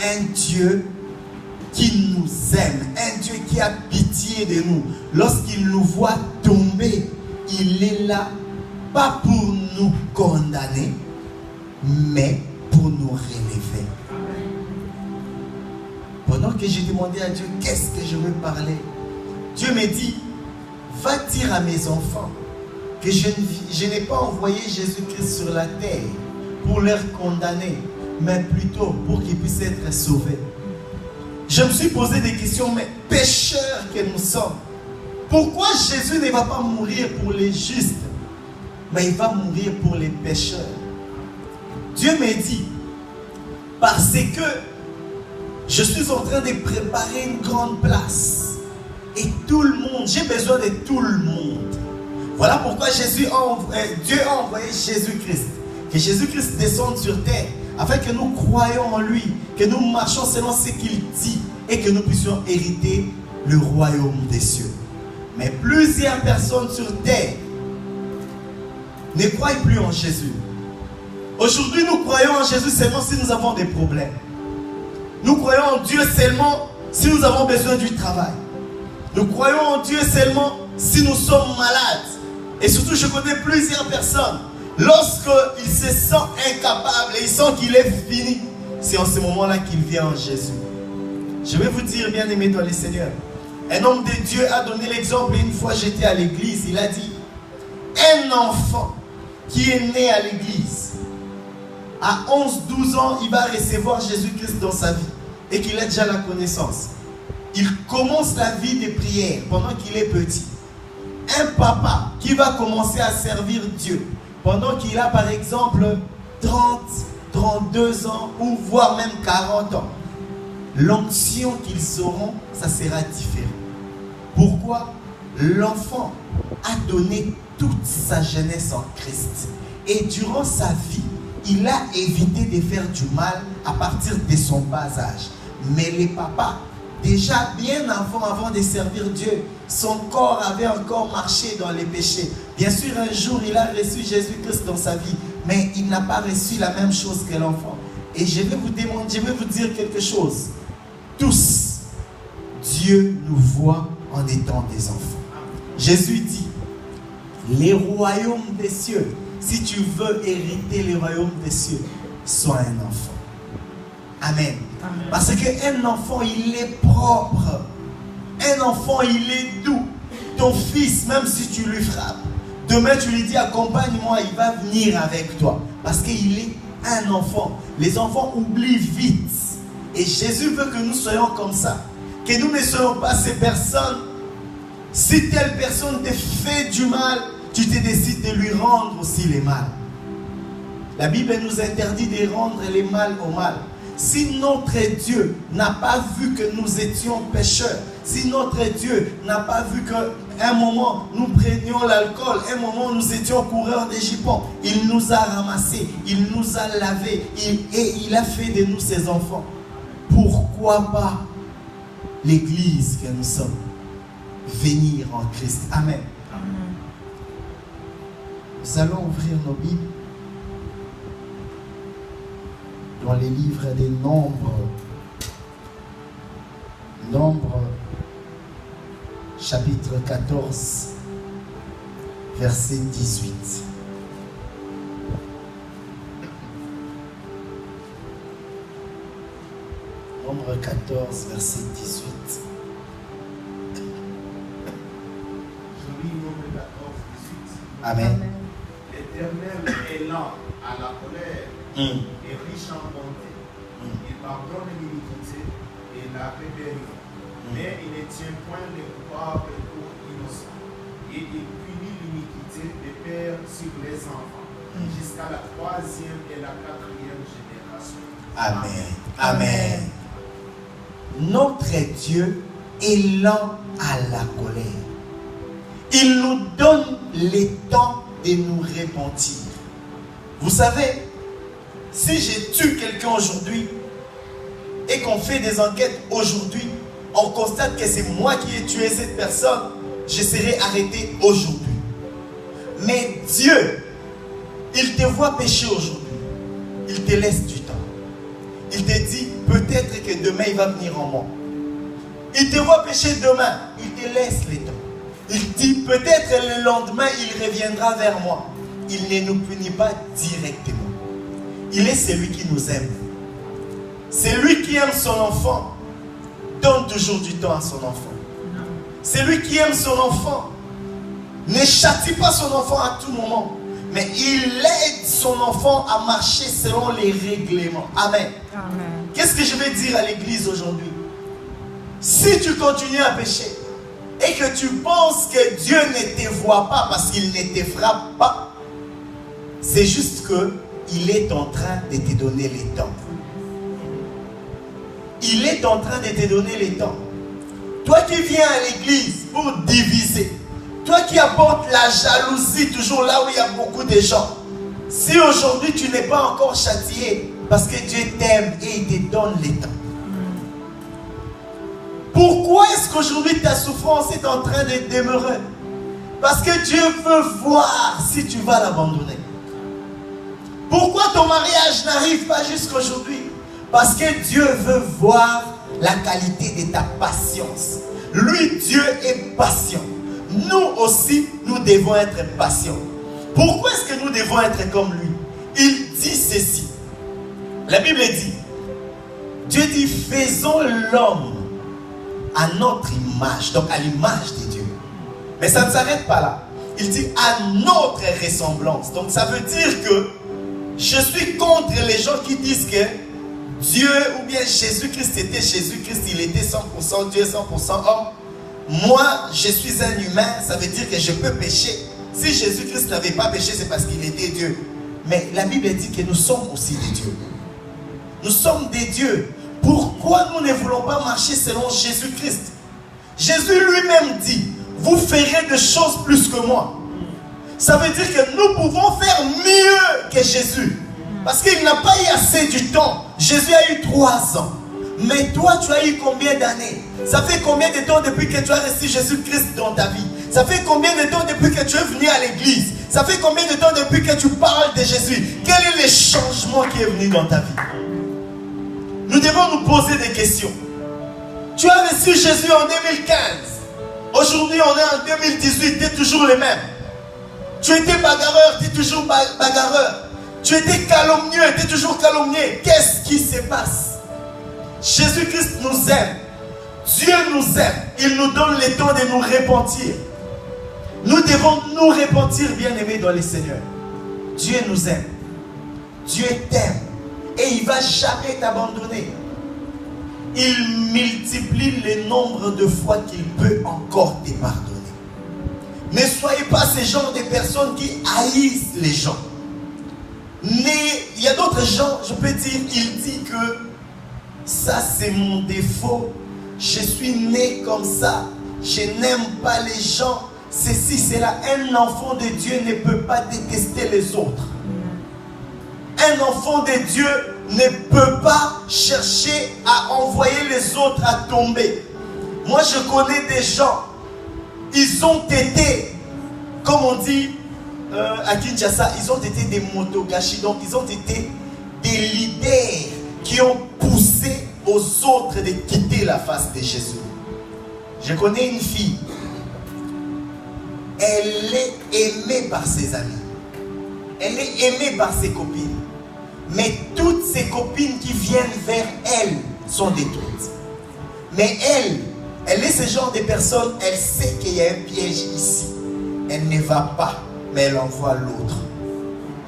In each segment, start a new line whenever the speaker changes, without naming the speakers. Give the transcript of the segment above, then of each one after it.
un Dieu qui nous aime, un Dieu qui a pitié de nous. Lorsqu'il nous voit tomber, il est là, pas pour nous condamner, mais pour nous relever. Pendant que j'ai demandé à Dieu, qu'est-ce que je veux parler? Dieu me dit, va dire à mes enfants que je n'ai pas envoyé Jésus-Christ sur la terre pour leur condamner, mais plutôt pour qu'ils puissent être sauvés. Je me suis posé des questions, mais pécheurs que nous sommes, pourquoi Jésus ne va pas mourir pour les justes, mais il va mourir pour les pécheurs? Dieu me dit, parce que je suis en train de préparer une grande place. Et tout le monde, j'ai besoin de tout le monde. Voilà pourquoi Dieu a envoyé Jésus-Christ. Que Jésus-Christ descende sur terre, afin que nous croyions en lui, que nous marchions selon ce qu'il dit, et que nous puissions hériter le royaume des cieux. Mais plusieurs personnes sur terre ne croient plus en Jésus. Aujourd'hui, nous croyons en Jésus seulement si nous avons des problèmes. Nous croyons en Dieu seulement si nous avons besoin du travail. Nous croyons en Dieu seulement si nous sommes malades. Et surtout, je connais plusieurs personnes. Lorsqu'ils se sentent incapables et ils sentent qu'il est fini, c'est en ce moment-là qu'il vient en Jésus. Je vais vous dire, bien aimé dans le Seigneur, un homme de Dieu a donné l'exemple. Une fois j'étais à l'église, il a dit, un enfant qui est né à l'église, à 11-12 ans, il va recevoir Jésus-Christ dans sa vie et qu'il a déjà la connaissance. Il commence la vie de prière pendant qu'il est petit. Un papa qui va commencer à servir Dieu pendant qu'il a par exemple 30, 32 ans ou voire même 40 ans. L'onction qu'ils auront, ça sera différent. Pourquoi? L'enfant a donné toute sa jeunesse en Christ. Et durant sa vie, il a évité de faire du mal à partir de son bas âge. Mais les papas, déjà bien avant de servir Dieu, son corps avait encore marché dans les péchés. Bien sûr, un jour, il a reçu Jésus-Christ dans sa vie, mais il n'a pas reçu la même chose que l'enfant. Et je vais vous dire quelque chose. Tous, Dieu nous voit en étant des enfants. Jésus dit, les royaumes des cieux, si tu veux hériter les royaumes des cieux, sois un enfant. Amen. Amen. Parce qu'un enfant, il est propre. Un enfant, il est doux. Ton fils, même si tu lui frappes, demain tu lui dis accompagne-moi, il va venir avec toi. Parce qu'il est un enfant. Les enfants oublient vite. Et Jésus veut que nous soyons comme ça. Que nous ne soyons pas ces personnes. Si telle personne te fait du mal, tu te décides de lui rendre aussi les mal. La Bible nous interdit de rendre les mal au mal. Si notre Dieu n'a pas vu que nous étions pécheurs, si notre Dieu n'a pas vu qu'à un moment nous prenions l'alcool, un moment nous étions coureurs de jupons, il nous a ramassés, il nous a lavés et il a fait de nous ses enfants. Pourquoi pas l'église que nous sommes venir en Christ? Amen. Amen. Nous allons ouvrir nos Bibles dans les livres des Nombres. Nombres, chapitre 14, verset 18. Nombre 14, verset 18.
Je lis Nombre 14, 18.
Amen.
L'Éternel est lent à la colère et riche en bonté. Il pardonne l'iniquité et la rébellion. Mais il ne tient point les coupables pour innocents. Et il punit l'iniquité des pères sur les enfants, jusqu'à la 3e et la 4e génération.
Amen. Amen. Notre Dieu est lent à la colère. Il nous donne le temps de nous repentir. Vous savez, si j'ai tué quelqu'un aujourd'hui et qu'on fait des enquêtes aujourd'hui, on constate que c'est moi qui ai tué cette personne, je serai arrêté aujourd'hui. Mais Dieu, il te voit pécher aujourd'hui. Il te laisse du temps. Il te dit, peut-être demain il va venir en moi. Il te voit pécher demain, il te laisse le temps. Il dit peut-être le lendemain il reviendra vers moi. Il ne nous punit pas directement. Il est celui qui nous aime. C'est lui qui aime son enfant. Donne toujours du temps à son enfant. C'est lui qui aime son enfant. Ne châtie pas son enfant à tout moment. Mais il aide son enfant à marcher selon les règlements. Amen.
Amen.
Qu'est-ce que je vais dire à l'église aujourd'hui? Si tu continues à pécher et que tu penses que Dieu ne te voit pas parce qu'il ne te frappe pas, c'est juste qu'il est en train de te donner les temps. Il est en train de te donner les temps. Toi qui viens à l'église pour diviser, toi qui apportes la jalousie toujours là où il y a beaucoup de gens, si aujourd'hui tu n'es pas encore châtié parce que Dieu t'aime et il te donne les temps, pourquoi est-ce qu'aujourd'hui ta souffrance est en train de demeurer? Parce que Dieu veut voir si tu vas l'abandonner. Pourquoi ton mariage n'arrive pas jusqu'aujourd'hui? Parce que Dieu veut voir la qualité de ta patience. Lui, Dieu est patient. Nous aussi, nous devons être patients. Pourquoi est-ce que nous devons être comme lui? Il dit ceci. La Bible dit, Dieu dit, faisons l'homme à notre image, donc à l'image de Dieu. Mais ça ne s'arrête pas là. Il dit à notre ressemblance. Donc ça veut dire que je suis contre les gens qui disent que Dieu ou bien Jésus-Christ était Jésus-Christ, il était 100% Dieu, 100% homme. Moi, je suis un humain, ça veut dire que je peux pécher. Si Jésus-Christ n'avait pas péché, c'est parce qu'il était Dieu. Mais la Bible dit que nous sommes aussi des dieux. Nous sommes des dieux. Pourquoi nous ne voulons pas marcher selon Jésus-Christ? Jésus lui-même dit, vous ferez des choses plus que moi. Ça veut dire que nous pouvons faire mieux que Jésus. Parce qu'il n'a pas eu assez du temps. Jésus a eu 3 ans. Mais toi, tu as eu combien d'années? Ça fait combien de temps depuis que tu as reçu Jésus-Christ dans ta vie? Ça fait combien de temps depuis que tu es venu à l'église? Ça fait combien de temps depuis que tu parles de Jésus? Quel est le changement qui est venu dans ta vie? Nous devons nous poser des questions. Tu as reçu Jésus en 2015. Aujourd'hui, on est en 2018. Tu es toujours le même. Tu étais bagarreur, tu es toujours bagarreur. Tu étais calomnieux, tu es toujours calomnié. Qu'est-ce qui se passe? Jésus-Christ nous aime. Dieu nous aime. Il nous donne le temps de nous repentir. Nous devons nous repentir, bien-aimés dans le Seigneur. Dieu nous aime. Dieu t'aime. Et il ne va jamais t'abandonner. Il multiplie le nombre de fois qu'il peut encore te pardonner. Ne soyez pas ce genre de personnes qui haïssent les gens. Il y a d'autres gens, je peux dire, il dit que ça c'est mon défaut. Je suis né comme ça. Je n'aime pas les gens. Ceci, cela. Un enfant de Dieu ne peut pas détester les autres. Un enfant de Dieu ne peut pas chercher à envoyer les autres à tomber. Moi, je connais des gens. Ils ont été, comme on dit à Kinshasa, ils ont été des motogashi. Donc, ils ont été des leaders qui ont poussé aux autres de quitter la face de Jésus. Je connais une fille. Elle est aimée par ses amis. Elle est aimée par ses copines. Mais toutes ses copines qui viennent vers elle sont détruites. Mais elle est ce genre de personne, elle sait qu'il y a un piège ici. Elle ne va pas, mais elle envoie l'autre.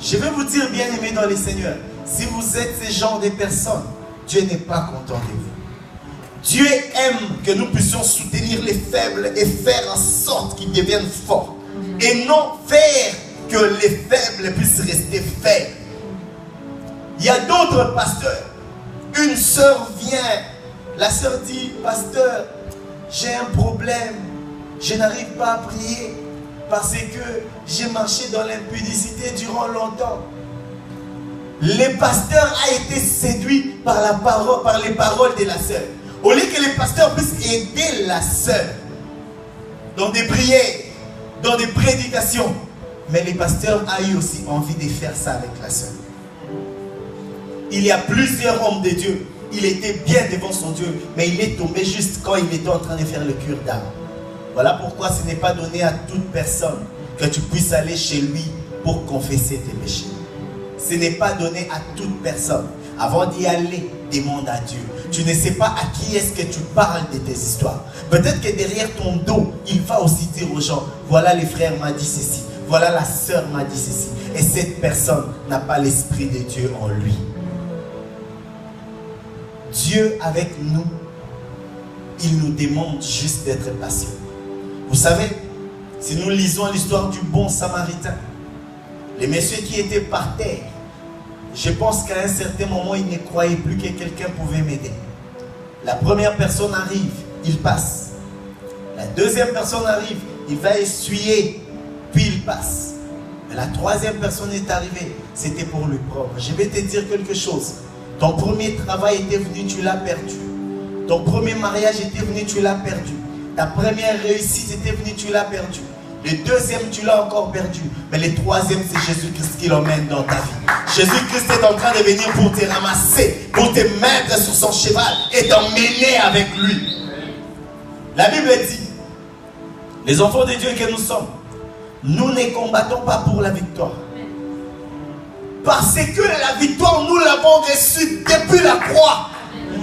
Je vais vous dire, bien aimés dans le Seigneur, si vous êtes ce genre de personnes, Dieu n'est pas content de vous. Dieu aime que nous puissions soutenir les faibles et faire en sorte qu'ils deviennent forts. Et non faire que les faibles puissent rester faibles. Il y a d'autres pasteurs. Une sœur vient. La sœur dit, pasteur, j'ai un problème. Je n'arrive pas à prier parce que j'ai marché dans l'impudicité durant longtemps. Le pasteur a été séduit par la parole, par les paroles de la sœur. Au lieu que le pasteur puisse aider la sœur dans des prières, dans des prédications, mais le pasteur a eu aussi envie de faire ça avec la sœur. Il y a plusieurs hommes de Dieu. il était bien devant son Dieu, mais il est tombé juste quand il était en train de faire le cure d'âme. Voilà pourquoi ce n'est pas donné à toute personne que tu puisses aller chez lui pour confesser tes péchés. Ce n'est pas donné à toute personne. Avant d'y aller, demande à Dieu. Tu ne sais pas à qui est-ce que tu parles de tes histoires. Peut-être que derrière ton dos, il va aussi dire aux gens, voilà les frères m'a dit ceci, voilà la sœur m'a dit ceci. Et cette personne n'a pas l'esprit de Dieu en lui. Dieu avec nous, il nous demande juste d'être patient. Vous savez, si nous lisons l'histoire du bon Samaritain, les messieurs qui étaient par terre, je pense qu'à un certain moment, ils ne croyaient plus que quelqu'un pouvait m'aider. La première personne arrive, il passe. La deuxième personne arrive, il va essuyer, puis il passe. Mais la troisième personne est arrivée, c'était pour lui propre. Je vais te dire quelque chose. Ton premier travail était venu, tu l'as perdu. Ton premier mariage était venu, tu l'as perdu. Ta première réussite était venue, tu l'as perdu. Le deuxième, tu l'as encore perdu. Mais le troisième, c'est Jésus-Christ qui l'emmène dans ta vie. Jésus-Christ est en train de venir pour te ramasser, pour te mettre sur son cheval et t'emmener avec lui. La Bible dit, les enfants de Dieu que nous sommes, nous ne combattons pas pour la victoire. Parce que la victoire, nous l'avons reçue depuis la croix.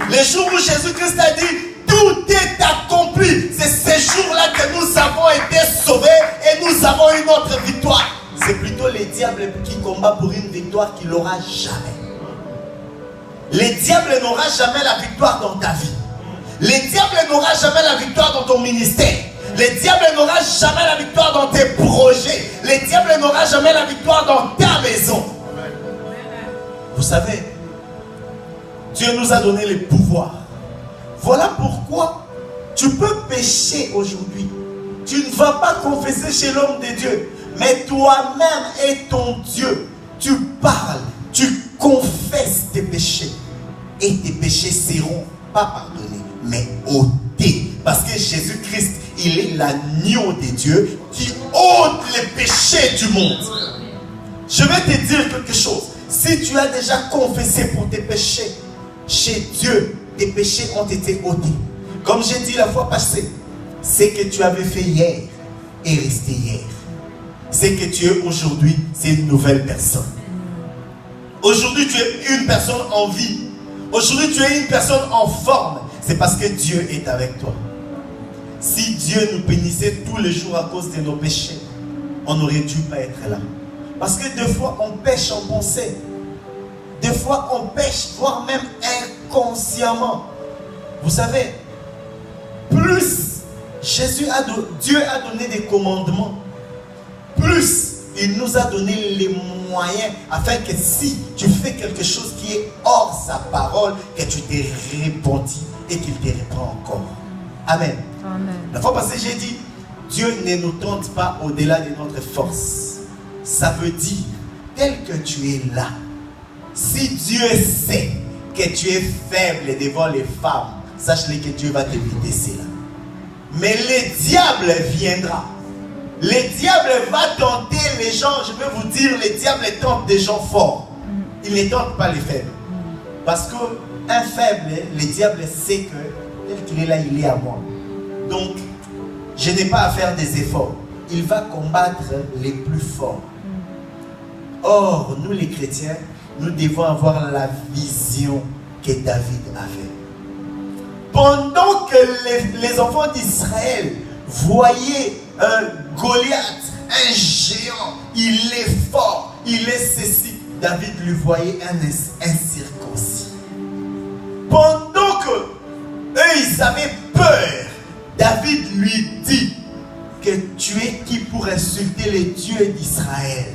Le jour où Jésus-Christ a dit, tout est accompli. C'est ce jour-là que nous avons été sauvés et nous avons une autre victoire. C'est plutôt le diable qui combat pour une victoire qu'il n'aura jamais. Le diable n'aura jamais la victoire dans ta vie. Le diable n'aura jamais la victoire dans ton ministère. Le diable n'aura jamais la victoire dans tes projets. Le diable n'aura jamais la victoire dans ta maison. Vous savez, Dieu nous a donné le pouvoir. Voilà pourquoi tu peux pécher aujourd'hui. Tu ne vas pas confesser chez l'homme de Dieu. Mais toi-même et ton Dieu, tu parles, tu confesses tes péchés. Et tes péchés seront pas pardonnés, mais ôtés. Parce que Jésus-Christ, il est l'agneau de Dieu qui ôte les péchés du monde. Je vais te dire quelque chose. Si tu as déjà confessé pour tes péchés, chez Dieu, tes péchés ont été ôtés. Comme j'ai dit la fois passée, ce que tu avais fait hier est resté hier. Ce que tu es aujourd'hui, c'est une nouvelle personne. Aujourd'hui, tu es une personne en vie. Aujourd'hui, tu es une personne en forme. C'est parce que Dieu est avec toi. Si Dieu nous punissait tous les jours à cause de nos péchés, on n'aurait dû pas être là. Parce que des fois, on pêche en pensée. Des fois, on pêche, voire même inconsciemment. Vous savez, plus Dieu a donné des commandements, plus il nous a donné les moyens afin que si tu fais quelque chose qui est hors sa parole, que tu t'es repenti et qu'il te reprend encore. Amen. Amen. La fois passée, j'ai dit, Dieu ne nous tente pas au-delà de notre force. Ça veut dire, tel que tu es là, si Dieu sait que tu es faible devant les femmes, sache-le que Dieu va te baisser là. Mais le diable viendra. Le diable va tenter les gens. Je vais vous dire, le diable tente des gens forts. Il ne tente pas les faibles. Parce qu'un faible, le diable sait que tel qu'il est là, il est à moi. Donc, je n'ai pas à faire des efforts. Il va combattre les plus forts. Or, nous les chrétiens, nous devons avoir la vision que David avait. Pendant que les enfants d'Israël voyaient un Goliath, un géant, il est fort, il est ceci, David lui voyait un incirconcis. Pendant que eux, ils avaient peur, David lui dit que tu es qui pour insulter les dieux d'Israël?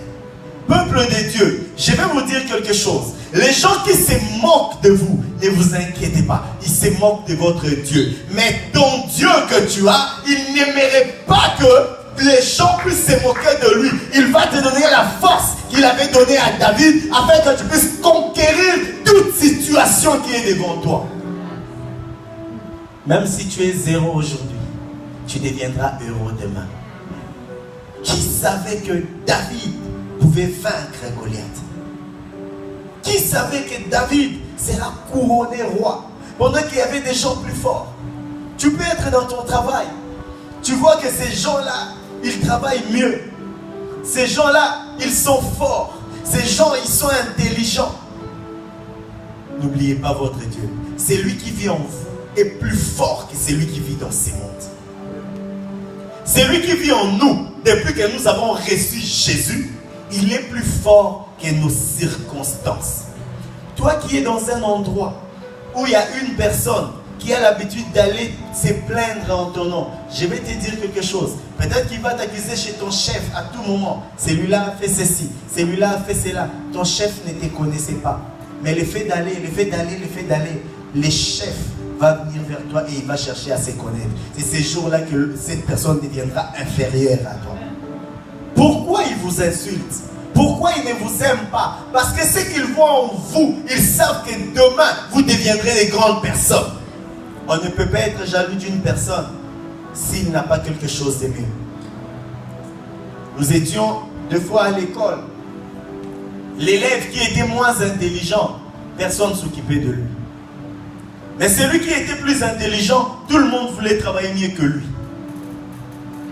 Peuple de Dieu, je vais vous dire quelque chose. Les gens qui se moquent de vous, ne vous inquiétez pas. Ils se moquent de votre Dieu. Mais ton Dieu que tu as, il n'aimerait pas que les gens puissent se moquer de lui. Il va te donner la force qu'il avait donnée à David afin que tu puisses conquérir toute situation qui est devant toi. Même si tu es zéro aujourd'hui, tu deviendras heureux demain. Qui savait que David pouvait vaincre Goliath? Qui savait que David sera couronné roi. Pendant qu'il y avait des gens plus forts. Tu peux être dans ton travail. Tu vois que ces gens-là, ils travaillent mieux. Ces gens-là, ils sont forts. Ces gens, ils sont intelligents. N'oubliez pas votre Dieu. C'est lui qui vit en vous est plus fort que celui qui vit dans ces mondes. Celui qui vit en nous, depuis que nous avons reçu Jésus, il est plus fort que nos circonstances. Toi qui es dans un endroit où il y a une personne qui a l'habitude d'aller se plaindre en ton nom, je vais te dire quelque chose. Peut-être qu'il va t'accuser chez ton chef à tout moment. Celui-là a fait ceci, celui-là a fait cela. Ton chef ne te connaissait pas. Mais le fait d'aller, le chef va venir vers toi et il va chercher à se connaître. C'est ces jours-là que cette personne deviendra inférieure à toi. Pourquoi il vous insulte? Pourquoi il ne vous aime pas? Parce que ce qu'ils voient en vous, ils savent que demain, vous deviendrez des grandes personnes. On ne peut pas être jaloux d'une personne s'il n'a pas quelque chose de mieux. Nous étions 2 fois à l'école. L'élève qui était moins intelligent, personne ne s'occupait de lui. Mais celui qui était plus intelligent, tout le monde voulait travailler mieux que lui.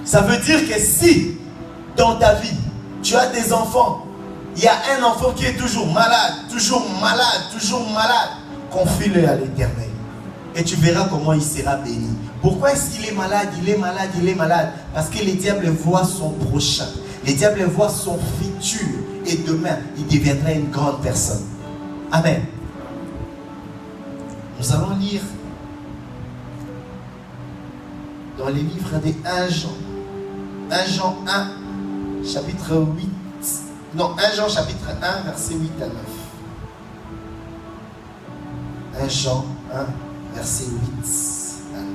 Ça veut dire que si, dans ta vie, tu as des enfants, il y a un enfant qui est toujours malade, confie-le à l'Éternel. Et tu verras comment il sera béni. Pourquoi est-ce qu'il est malade? Il est malade. Parce que le diable voit son prochain. Le diable voit son futur. Et demain, il deviendra une grande personne. Amen. Nous allons lire dans les livres des 1 Jean. 1 Jean 1, chapitre 8. Non, 1 Jean chapitre 1, versets 8 à 9. 1 Jean 1, versets 8 à 9.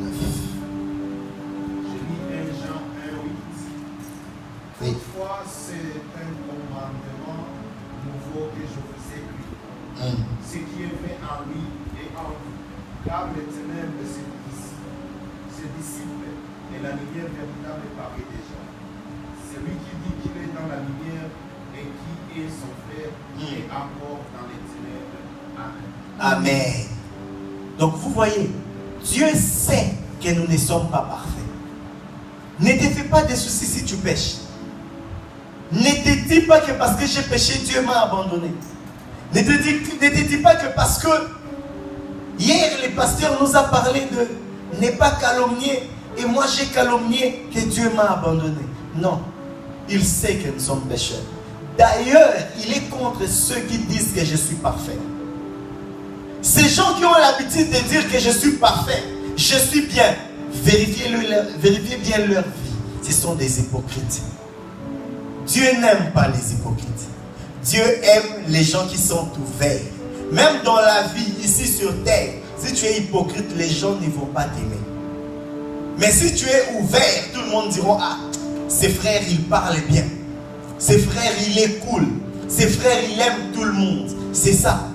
Je lis 1 Jean 1, 8.
Oui.
Toutefois, c'est un commandement nouveau que je vous écris. Ce qui est fait en lui et en vous. Car les ténèbres se dissipent et la lumière véritable paraît déjà. Celui qui dit qu'il est dans la lumière et qui est son frère est encore dans les ténèbres. Amen.
Amen. Donc vous voyez, Dieu sait que nous ne sommes pas parfaits. Ne te fais pas de soucis si tu pêches. Ne te dis pas que parce que j'ai péché, Dieu m'a abandonné. Ne te dis pas que parce que hier le pasteur nous a parlé de ne pas calomnier et moi j'ai calomnié que Dieu m'a abandonné. Non, il sait que nous sommes pécheurs. D'ailleurs, il est contre ceux qui disent que je suis parfait. Ces gens qui ont l'habitude de dire que je suis parfait, je suis bien, vérifiez bien leur vie. Ce sont des hypocrites. Dieu n'aime pas les hypocrites. Dieu aime les gens qui sont ouverts. Même dans la vie, ici sur terre, si tu es hypocrite, les gens ne vont pas t'aimer. Mais si tu es ouvert, tout le monde dira, ah, ces frères, ils parlent bien. Ces frères, il est cool. Ces frères, il aime tout le monde. C'est ça.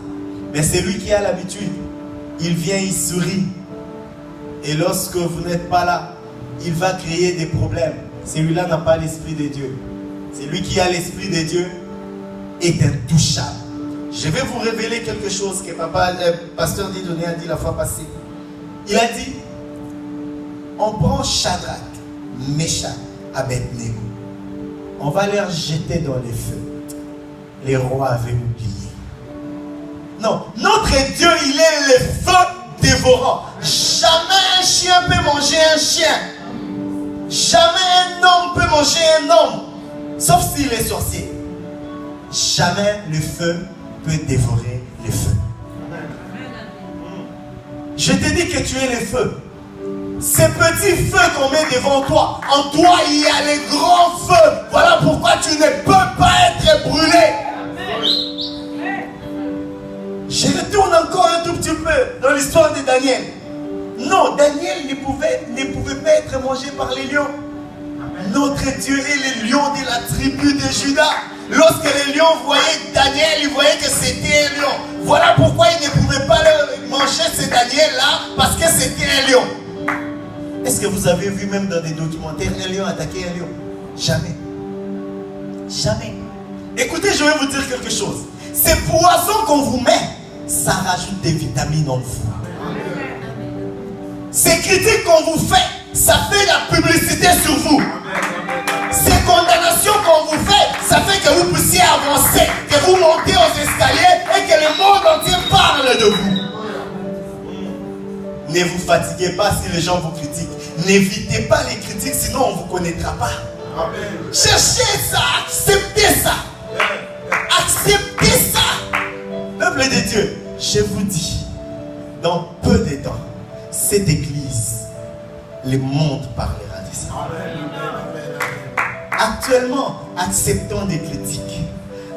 Mais c'est lui qui a l'habitude. Il vient, il sourit. Et lorsque vous n'êtes pas là, il va créer des problèmes. Celui-là n'a pas l'esprit de Dieu. Celui qui a l'esprit de Dieu est intouchable. Je vais vous révéler quelque chose que pasteur Dieudonné a dit la fois passée. Il a dit, on prend Shadrach, Meshach, Abednego. On va les jeter dans les feux. Les rois avaient oublié. Non, notre Dieu, il est le feu dévorant. Jamais un chien peut manger un chien. Jamais un homme peut manger un homme. Sauf s'il est sorcier. Jamais le feu peut dévorer le feu. Je te dis que tu es le feu. Ces petits feux qu'on met devant toi, en toi il y a les grands feux. Voilà pourquoi tu ne peux pas être brûlé. Je retourne encore un tout petit peu dans l'histoire de Daniel. Non, Daniel ne pouvait pas être mangé par les lions. Notre Dieu est le lion de la tribu de Juda. Lorsque les lions voyaient Daniel, ils voyaient que c'était un lion. Voilà pourquoi ils ne pouvaient pas manger ce Daniel-là, parce que c'était un lion. Est-ce que vous avez vu même dans des documentaires un lion attaquer un lion? Jamais. Jamais. Écoutez, je vais vous dire quelque chose. Ces poissons qu'on vous met, ça rajoute des vitamines en vous. Ces critiques qu'on vous fait, ça fait la publicité sur vous. Ces condamnations qu'on vous fait, ça fait que vous puissiez avancer, que vous montez aux escaliers et que le monde entier parle de vous. Ne vous fatiguez pas si les gens vous critiquent. N'évitez pas les critiques, sinon on ne vous connaîtra pas. Cherchez ça, acceptez ça. Acceptez ça. Peuple de Dieu, je vous dis, dans peu de temps, cette église, le monde parlera de ça. Actuellement, acceptons des critiques.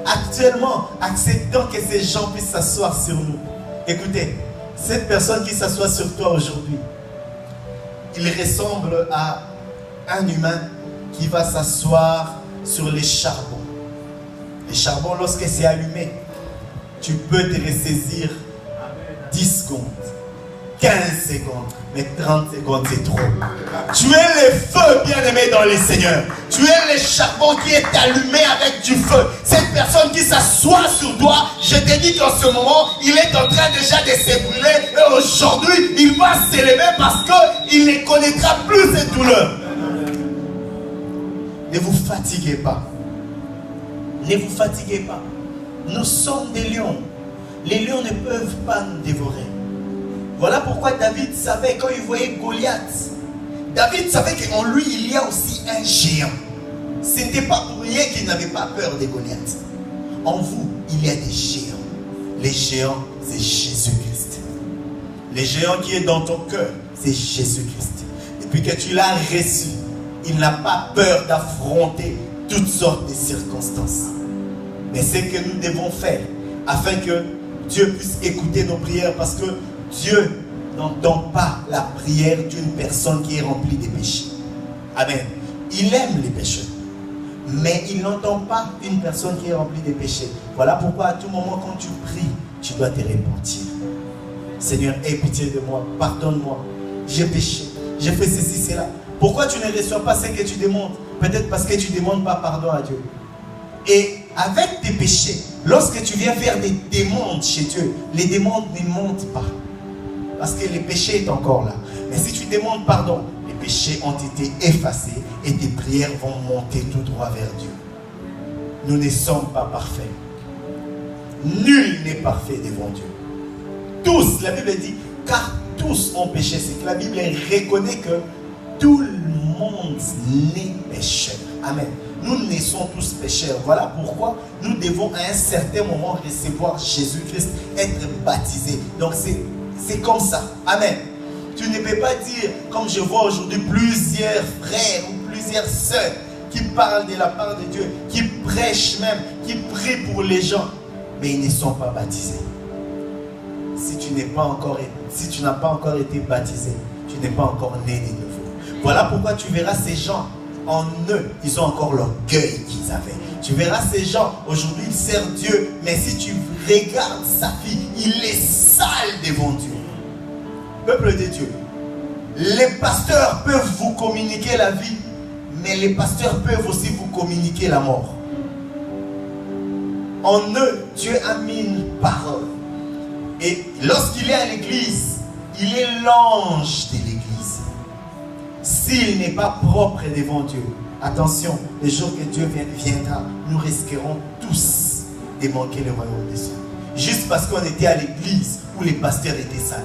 Actuellement, acceptons que ces gens puissent s'asseoir sur nous. Écoutez, cette personne qui s'assoit sur toi aujourd'hui, il ressemble à un humain qui va s'asseoir sur les charbons. Les charbons, lorsque c'est allumé, tu peux te ressaisir 10 secondes, 15 secondes, mais 30 secondes c'est trop. Tu es le feu, bien-aimé dans les seigneurs. Tu es le charbon qui est allumé avec du feu. Cette personne qui s'assoit sur toi, je te dis qu'en ce moment, il est en train déjà de se brûler. Et aujourd'hui, il va s'élever parce qu'il ne connaîtra plus cette douleur. Ne vous fatiguez pas. Ne vous fatiguez pas. Nous sommes des lions. Les lions ne peuvent pas nous dévorer. Voilà pourquoi David savait, quand il voyait Goliath, David savait qu'en lui, il y a aussi un géant. Ce n'était pas pour rien qu'il n'avait pas peur de Goliath. En vous, il y a des géants. Les géants, c'est Jésus-Christ. Le géant qui est dans ton cœur, c'est Jésus-Christ. Depuis que tu l'as reçu, il n'a pas peur d'affronter toutes sortes de circonstances. Mais c'est ce que nous devons faire afin que Dieu puisse écouter nos prières, parce que Dieu n'entend pas la prière d'une personne qui est remplie de péchés. Amen. Il aime les pécheurs, mais il n'entend pas une personne qui est remplie de péchés. Voilà pourquoi à tout moment quand tu pries, tu dois te repentir. Seigneur, aie pitié de moi, pardonne-moi. J'ai péché, j'ai fait ceci, cela. Pourquoi tu ne reçois pas ce que tu demandes? Peut-être parce que tu ne demandes pas pardon à Dieu. Et avec tes péchés, lorsque tu viens faire des demandes chez Dieu, les demandes ne montent pas. Parce que le péché est encore là. Mais si tu demandes pardon, les péchés ont été effacés et tes prières vont monter tout droit vers Dieu. Nous ne sommes pas parfaits. Nul n'est parfait devant Dieu. Tous, la Bible dit, car tous ont péché. C'est que la Bible reconnaît que tout le monde naît pécheur. Amen. Nous naissons tous pécheurs. Voilà pourquoi nous devons à un certain moment recevoir Jésus-Christ, être baptisés. Donc c'est comme ça. Amen. Tu ne peux pas dire, comme je vois aujourd'hui plusieurs frères ou plusieurs sœurs qui parlent de la part de Dieu, qui prêchent même, qui prient pour les gens, mais ils ne sont pas baptisés. Si tu n'as pas encore été baptisé, tu n'es pas encore né de nouveau. Voilà pourquoi tu verras ces gens, en eux, ils ont encore l'orgueil qu'ils avaient. Tu verras ces gens, aujourd'hui ils servent Dieu, mais si tu regardes sa vie, il est sale devant Dieu. Peuple de Dieu, les pasteurs peuvent vous communiquer la vie, mais les pasteurs peuvent aussi vous communiquer la mort. En eux, Dieu a mis une parole. Et lorsqu'il est à l'église, il est l'ange de l'église. S'il n'est pas propre devant Dieu, attention, le jour que Dieu viendra, nous risquerons tous de manquer le royaume des cieux. Juste parce qu'on était à l'église où les pasteurs étaient sales.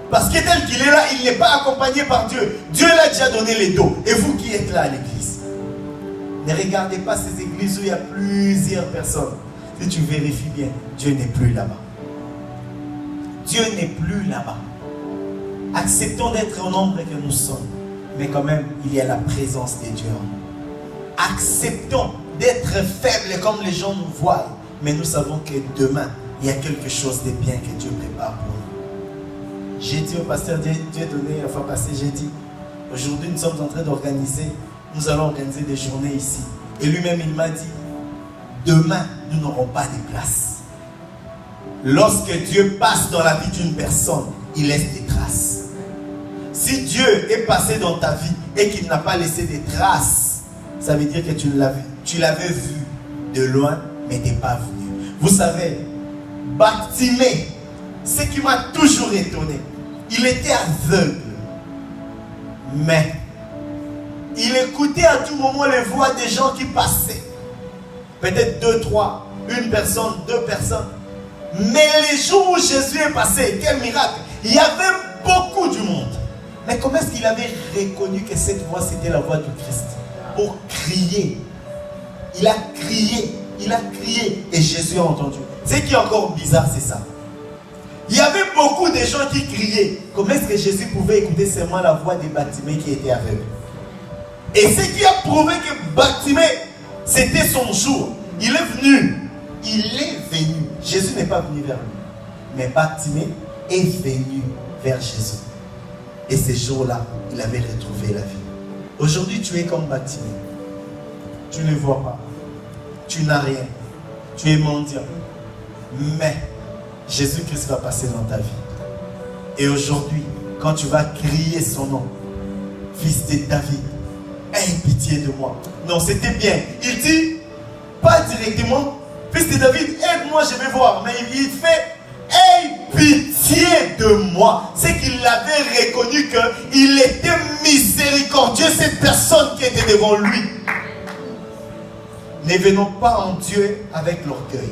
Parce que tel qu'il est là, il n'est pas accompagné par Dieu. Dieu l'a déjà donné les dos. Et vous qui êtes là à l'église, ne regardez pas ces églises où il y a plusieurs personnes. Si tu vérifies bien, Dieu n'est plus là-bas. Dieu n'est plus là-bas. Acceptons d'être au nombre que nous sommes. Mais quand même, il y a la présence de Dieu en nous. Acceptons d'être faibles comme les gens nous voient. Mais nous savons que demain, il y a quelque chose de bien que Dieu prépare pour nous. J'ai dit au pasteur Dieu donné la fois passée, j'ai dit, aujourd'hui nous sommes en train d'organiser, nous allons organiser des journées ici. Et lui-même il m'a dit, demain nous n'aurons pas de place. Lorsque Dieu passe dans la vie d'une personne, il laisse des traces. Si Dieu est passé dans ta vie et qu'il n'a pas laissé des traces, ça veut dire que tu l'avais vu de loin, mais tu n'es pas venu. Vous savez, Bartimée, ce qui m'a toujours étonné, il était aveugle, mais il écoutait à tout moment les voix des gens qui passaient. Peut-être 2, 3, une personne, 2 personnes. Mais les jours où Jésus est passé, quel miracle! Il y avait beaucoup du monde. Mais comment est-ce qu'il avait reconnu que cette voix c'était la voix du Christ? Pour crier. Il a crié et Jésus a entendu. Ce qui est encore bizarre, c'est ça. Il y avait beaucoup de gens qui criaient. Comment est-ce que Jésus pouvait écouter seulement la voix de Bartimée qui était aveugle? Et ce qui a prouvé que Bartimée, c'était son jour. Il est venu. Jésus n'est pas venu vers lui. Mais Bartimée est venu vers Jésus. Et ce jour-là, il avait retrouvé la vie. Aujourd'hui, tu es comme Bartimée. Tu ne vois pas. Tu n'as rien. Tu es mendiant. Mais Jésus-Christ va passer dans ta vie. Et aujourd'hui, quand tu vas crier son nom, fils de David, aie pitié de moi. Non, c'était bien. Il dit, pas directement, fils de David, aide-moi, je vais voir. Mais il fait, aie pitié de moi. C'est qu'il avait reconnu qu'il était miséricordieux, cette personne qui était devant lui. Ne venons pas en Dieu avec l'orgueil.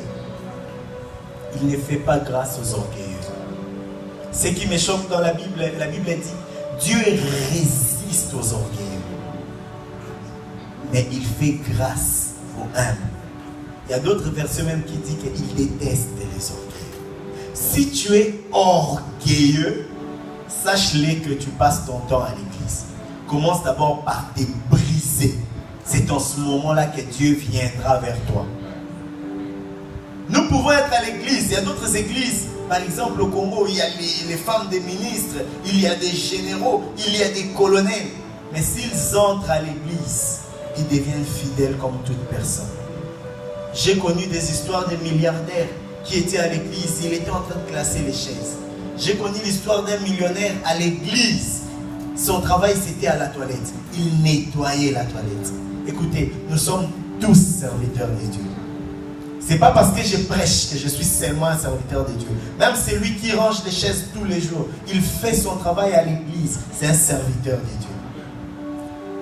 Il ne fait pas grâce aux orgueilleux. Ce qui me choque dans la Bible dit, Dieu résiste aux orgueilleux. Mais il fait grâce aux humbles. Il y a d'autres versets même qui disent qu'il déteste les orgueilleux. Si tu es orgueilleux, sache-le que tu passes ton temps à l'église. Commence d'abord par te briser. C'est en ce moment-là que Dieu viendra vers toi. Nous pouvons être à l'église. Il y a d'autres églises. Par exemple, au Congo, il y a les femmes des ministres, il y a des généraux, il y a des colonels. Mais s'ils entrent à l'église, ils deviennent fidèles comme toute personne. J'ai connu des histoires de milliardaires qui étaient à l'église. Il était en train de classer les chaises. J'ai connu l'histoire d'un millionnaire à l'église. Son travail, c'était à la toilette. Il nettoyait la toilette. Écoutez, nous sommes tous serviteurs de Dieu. Ce n'est pas parce que je prêche que je suis seulement un serviteur de Dieu. Même celui qui range les chaises tous les jours, il fait son travail à l'église. C'est un serviteur de Dieu.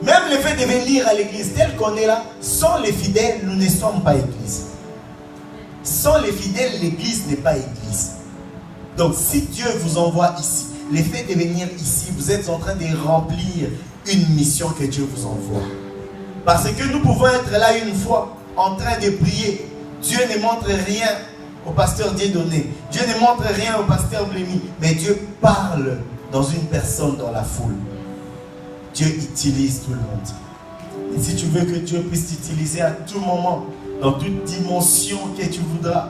Même le fait de venir à l'église tel qu'on est là, sans les fidèles, nous ne sommes pas église. Sans les fidèles, l'église n'est pas église. Donc si Dieu vous envoie ici, le fait de venir ici, vous êtes en train de remplir une mission que Dieu vous envoie. Parce que nous pouvons être là une fois, en train de prier. Dieu ne montre rien au pasteur Dieudonné. Dieu ne montre rien au pasteur Blémy. Mais Dieu parle dans une personne dans la foule. Dieu utilise tout le monde. Et si tu veux que Dieu puisse t'utiliser à tout moment, dans toute dimension que tu voudras,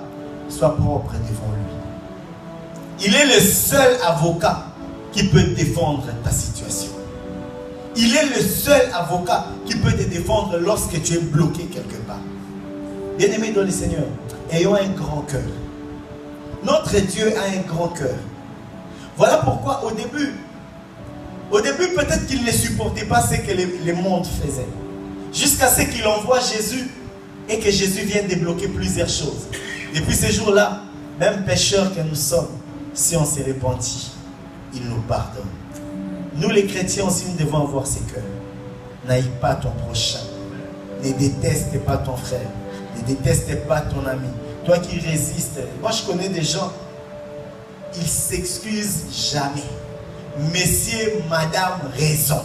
sois propre devant lui. Il est le seul avocat qui peut défendre ta situation. Il est le seul avocat qui peut te défendre lorsque tu es bloqué quelque part. Bien-aimés dans le Seigneur, ayons un grand cœur. Notre Dieu a un grand cœur. Voilà pourquoi au début peut-être qu'il ne supportait pas ce que le monde faisait. Jusqu'à ce qu'il envoie Jésus et que Jésus vienne débloquer plusieurs choses. Depuis ces jours-là, même pécheurs que nous sommes, si on s'est repenti, il nous pardonne. Nous les chrétiens aussi, nous devons avoir ces cœurs. N'aille pas ton prochain. Ne déteste pas ton frère. Ne déteste pas ton ami. Toi qui résistes. Moi je connais des gens, ils s'excusent jamais. Messieurs, madame, raison.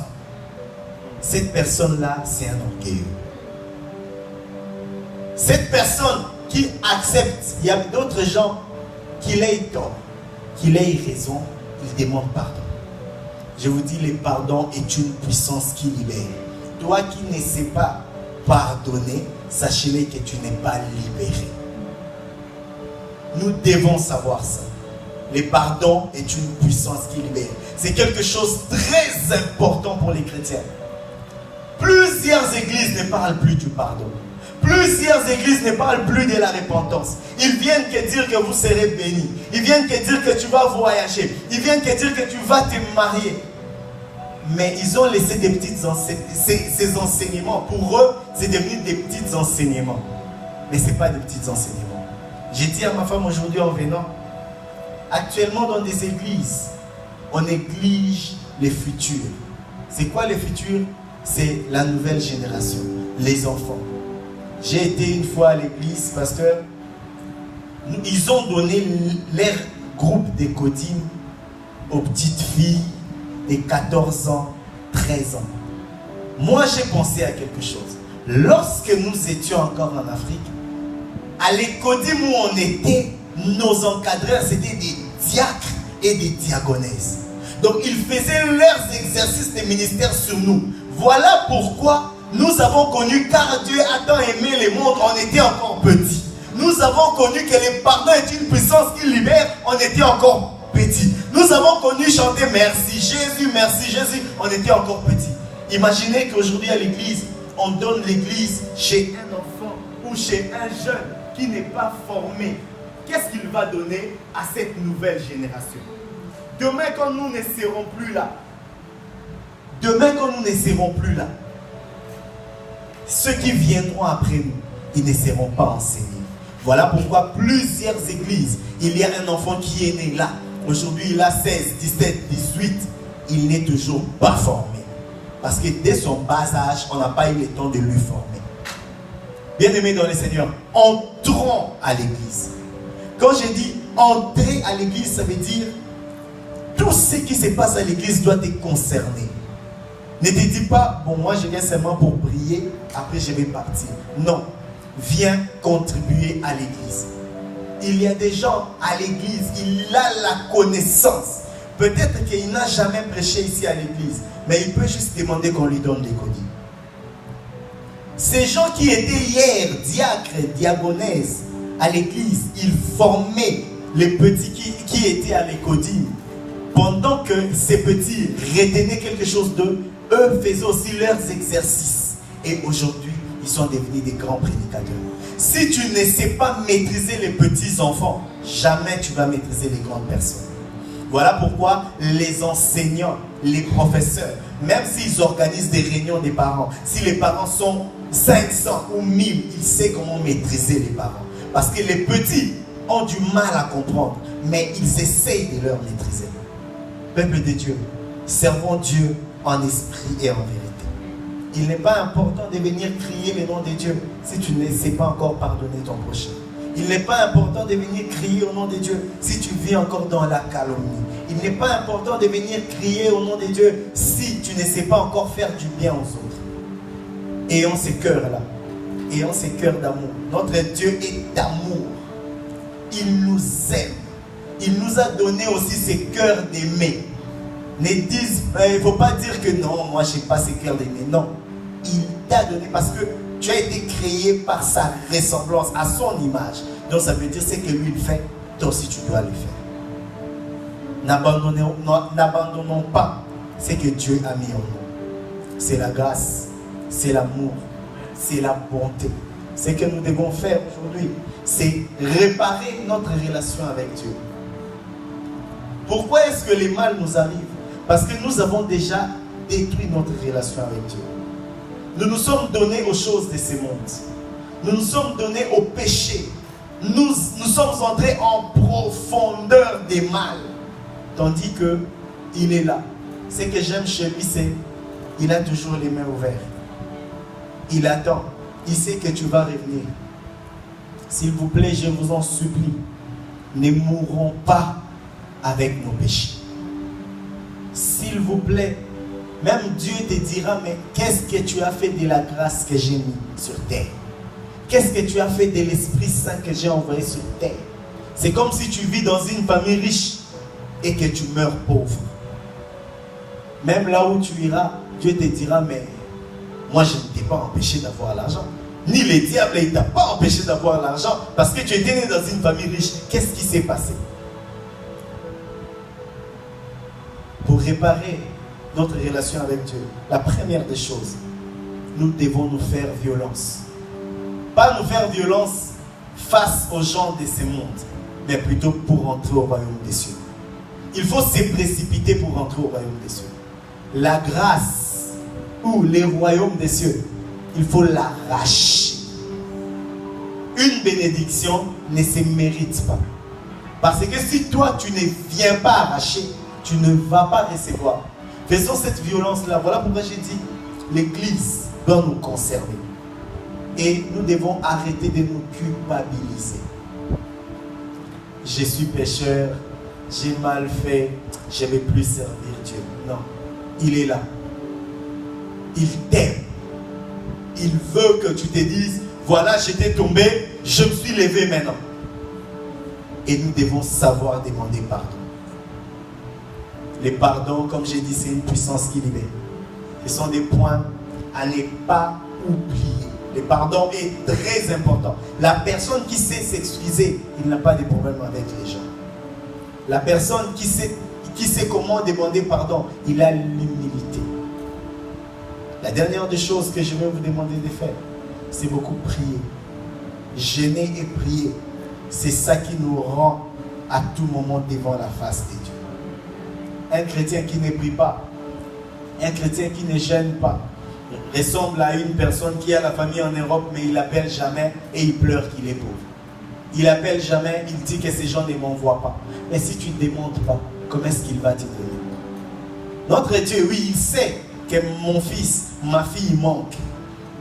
Cette personne-là, c'est un orgueilleux. Cette personne qui accepte, il y a d'autres gens qu'il ait tort, qu'il ait raison, il demande pardon. Je vous dis, le pardon est une puissance qui libère. Toi qui ne sais pas pardonner, sachez-le que tu n'es pas libéré. Nous devons savoir ça. Le pardon est une puissance qui libère. C'est quelque chose de très important pour les chrétiens. Plusieurs églises ne parlent plus du pardon. Plusieurs églises ne parlent plus de la repentance. Ils viennent te dire que vous serez bénis. Ils viennent te dire que tu vas voyager. Ils viennent te dire que tu vas te marier. Mais ils ont laissé des petits ces enseignements. Pour eux, c'est devenu des petits enseignements. Mais ce n'est pas des petits enseignements. J'ai dit à ma femme aujourd'hui en venant, actuellement dans des églises, on néglige les futurs. C'est quoi les futurs? C'est la nouvelle génération, les enfants. J'ai été une fois à l'église parce que ils ont donné leur groupe de codines aux petites filles de 14 ans, 13 ans. Moi, j'ai pensé à quelque chose. Lorsque nous étions encore en Afrique, à l'école où on était, nos encadreurs, c'était des diacres et des diaconesses. Donc, ils faisaient leurs exercices de ministère sur nous. Voilà pourquoi nous avons connu, car Dieu a tant aimé le monde, on était encore petits. Nous avons connu que le pardon est une puissance qui libère, on était encore petits. Nous avons connu chanter merci Jésus, on était encore petits. Imaginez qu'aujourd'hui à l'église, on donne l'église chez un enfant ou chez un jeune qui n'est pas formé. Qu'est-ce qu'il va donner à cette nouvelle génération? Demain quand nous ne serons plus là, ceux qui viendront après nous, ils ne seront pas enseignés. Voilà pourquoi plusieurs églises, il y a un enfant qui est né là. Aujourd'hui, il a 16, 17, 18. Il n'est toujours pas formé. Parce que dès son bas âge, on n'a pas eu le temps de lui former. Bien-aimés dans le Seigneur, entrons à l'église. Quand je dis entrer à l'église, ça veut dire tout ce qui se passe à l'église doit te concerner. Ne te dis pas, bon, moi je viens seulement pour prier, après je vais partir. Non, viens contribuer à l'église. Il y a des gens à l'église, il a la connaissance. Peut-être qu'il n'a jamais prêché ici à l'église, mais il peut juste demander qu'on lui donne des codines. Ces gens qui étaient hier diacres, diaconesses à l'église, ils formaient les petits qui étaient à l'écodine. Pendant que ces petits retenaient quelque chose d'eux, eux faisaient aussi leurs exercices. Et aujourd'hui, ils sont devenus des grands prédicateurs. Si tu ne sais pas maîtriser les petits enfants, jamais tu vas maîtriser les grandes personnes. Voilà pourquoi les enseignants, les professeurs, même s'ils organisent des réunions des parents, si les parents sont 500 ou 1000, ils savent comment maîtriser les parents. Parce que les petits ont du mal à comprendre, mais ils essayent de leur maîtriser. Peuple de Dieu, servons Dieu en esprit et en vérité. Il n'est pas important de venir crier le nom de Dieu si tu ne sais pas encore pardonner ton prochain. Il n'est pas important de venir crier au nom de Dieu si tu vis encore dans la calomnie. Il n'est pas important de venir crier au nom de Dieu si tu ne sais pas encore faire du bien aux autres. Ayons ces cœurs-là. Ayons ces cœurs d'amour. Notre Dieu est d'amour. Il nous aime. Il nous a donné aussi ces cœurs d'aimer. Il ne faut pas dire que non, moi je n'ai pas ces cœurs d'aimer. Non. Il t'a donné parce que tu as été créé par sa ressemblance, à son image. Donc ça veut dire ce que lui fait, toi aussi tu dois le faire. N'abandonnons pas ce que Dieu a mis en nous. C'est la grâce, c'est l'amour, c'est la bonté. Ce que nous devons faire aujourd'hui, c'est réparer notre relation avec Dieu. Pourquoi est-ce que les mal nous arrivent? Parce que nous avons déjà détruit notre relation avec Dieu. Nous nous sommes donnés aux choses de ce monde. Nous nous sommes donnés au péché. Nous sommes entrés en profondeur des mal. Tandis qu'il est là. Ce que j'aime chez lui, c'est qu'il a toujours les mains ouvertes. Il attend. Il sait que tu vas revenir. S'il vous plaît, je vous en supplie, ne mourrons pas avec nos péchés. S'il vous plaît, même Dieu te dira, mais qu'est-ce que tu as fait de la grâce que j'ai mis sur terre? Qu'est-ce que tu as fait de l'Esprit Saint que j'ai envoyé sur terre? C'est comme si tu vis dans une famille riche et que tu meurs pauvre. Même là où tu iras, Dieu te dira, mais moi je ne t'ai pas empêché d'avoir l'argent. Ni le diable ne t'a pas empêché d'avoir l'argent parce que tu étais né dans une famille riche. Qu'est-ce qui s'est passé? Pour réparer notre relation avec Dieu, la première des choses, nous devons nous faire violence. Pas nous faire violence face aux gens de ce monde, mais plutôt pour entrer au royaume des cieux. Il faut se précipiter pour entrer au royaume des cieux. La grâce ou les royaumes des cieux, il faut l'arracher. une bénédiction ne se mérite pas. Parce que si toi, tu ne viens pas arracher, tu ne vas pas recevoir. Faisons cette violence-là. Voilà pourquoi j'ai dit, l'Église doit nous conserver. Et nous devons arrêter de nous culpabiliser. Je suis pécheur, j'ai mal fait, je ne vais plus servir Dieu. Non, il est là. Il t'aime. Il veut que tu te dises, voilà, j'étais tombé, je me suis levé maintenant. Et nous devons savoir demander pardon. Les pardons, comme j'ai dit, c'est une puissance qui libère. Ce sont des points à ne pas oublier. Le pardon est très important. La personne qui sait s'excuser, il n'a pas de problème avec les gens. La personne qui sait comment demander pardon, il a l'humilité. La dernière des choses que je vais vous demander de faire, c'est beaucoup prier. Jeûner et prier. C'est ça qui nous rend à tout moment devant la face de Dieu. Un chrétien qui ne prie pas, un chrétien qui ne jeûne pas, ressemble à une personne qui a la famille en Europe, mais il n'appelle jamais et il pleure qu'il est pauvre. Il n'appelle jamais, il dit que ces gens ne m'envoient pas. Mais si tu ne demandes pas, comment est-ce qu'il va te donner? Notre Dieu, oui, il sait que mon fils, ma fille manque.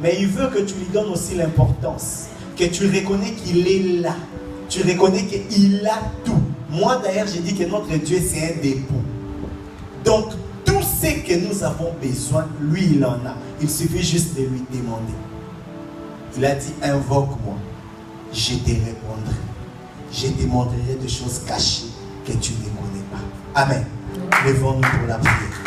Mais il veut que tu lui donnes aussi l'importance. Que tu reconnais qu'il est là. Tu reconnais qu'il a tout. Moi d'ailleurs, j'ai dit que notre Dieu, c'est un dépôt. Donc, tout ce que nous avons besoin, lui, il en a. Il suffit juste de lui demander. Il a dit, invoque-moi. Je te répondrai. Je te montrerai des choses cachées que tu ne connais pas. Amen. Levons-nous pour la prière.